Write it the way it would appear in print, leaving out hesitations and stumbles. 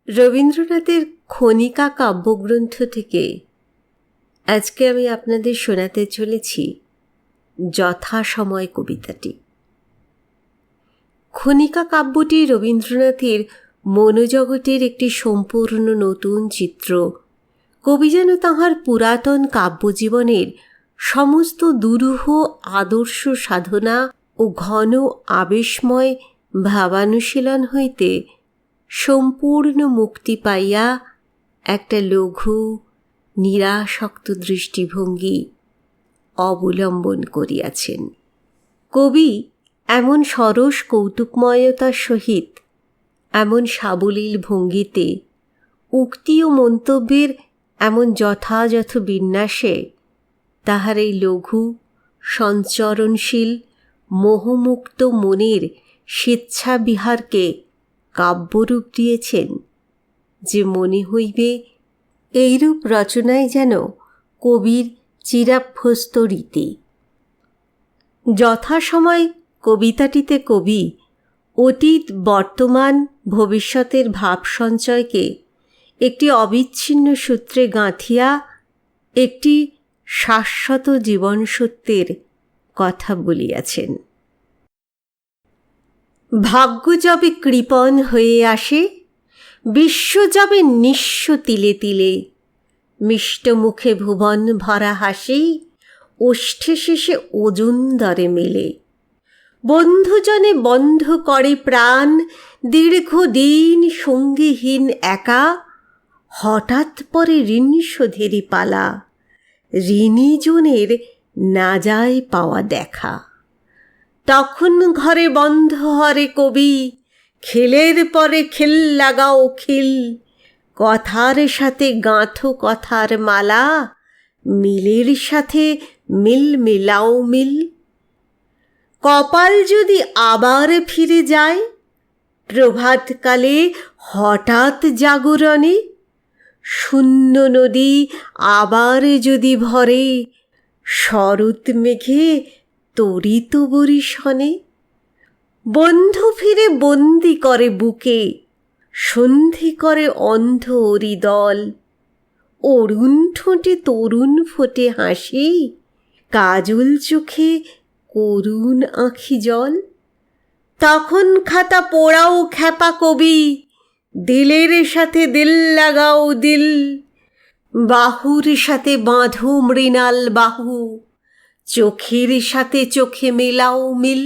রবীন্দ্রনাথের খনিকা কাব্যগ্রন্থ থেকে আজকে আমি আপনাদের শোনাতে চলেছি যথাসময় কবিতাটি। খনিকা কাব্যটি রবীন্দ্রনাথের মনোজগতের একটি সম্পূর্ণ নতুন চিত্র। কবি যেন তাঁহার পুরাতন কাব্যজীবনের সমস্ত দুরূহ আদর্শ সাধনা ও ঘন আবেশময় ভাবানুশীলন হইতে সম্পূর্ণ মুক্তি পাইয়া একটা লঘু নিরাসক্ত দৃষ্টিভঙ্গি অবলম্বন করিয়াছেন। কবি এমন সরস কৌতুকময়তার সহিত, এমন সাবলীল ভঙ্গিতে, উক্তি ও মন্তব্যের এমন যথাযথ বিন্যাসে তাহার এই লঘু সঞ্চরণশীল মোহমুক্ত মনের স্বেচ্ছাবিহারকে কাব্যরূপ দিয়েছেন যে মনে হইবে এইরূপ রচনায় যেন কবির চিরাভ্যস্ত রীতি। যথাসময় কবিতাটিতে কবি অতীত, বর্তমান, ভবিষ্যতের ভাব সঞ্চয়কে একটি অবিচ্ছিন্ন সূত্রে গাঁথিয়া একটি শাশ্বত জীবন সত্যের কথা বলিয়াছেন। ভাগ্য যবে কৃপণ হয়ে আসে, বিশ্ব যবে নিঃস্ব তিলে তিলে, মিষ্ট মুখে ভুবন ভরা হাসি, ওষ্ঠে শেষে ওজন দরে মেলে। বন্ধুজনে বন্ধ করে প্রাণ, দীর্ঘদিন সঙ্গীহীন একা, হঠাৎ পরে ঋণ শোধেরই পালা, ঋণী জনের না যায় পাওয়া দেখা। তখন ঘরে বন্ধ হরে কবি, খেলের পরে খেল লাগাও খিল, কথার সাথে গাঁথো কথার মালা, মিলের সাথে মিল মিলাও মিল। কপাল যদি আবার ফিরে যায়, প্রভাতকালে হঠাৎ জাগরণে, শূন্য নদী আবার যদি ভরে, শরৎ মেঘে তরিত বরিশনে। বন্ধু ফিরে বন্দি করে বুকে, সন্ধি করে অন্ধ অরিদল, অরুণ ঠোঁটে তরুণ ফোটে হাসি, কাজল চোখে করুণ আঁখি জল। তখন খাতা পোড়াও খ্যাপা কবি, দিলের সাথে দিল লাগাও দিল, বাহুর সাথে বাঁধো মৃণাল বাহু, চোখের সাথে চোখে মেলাও মিল।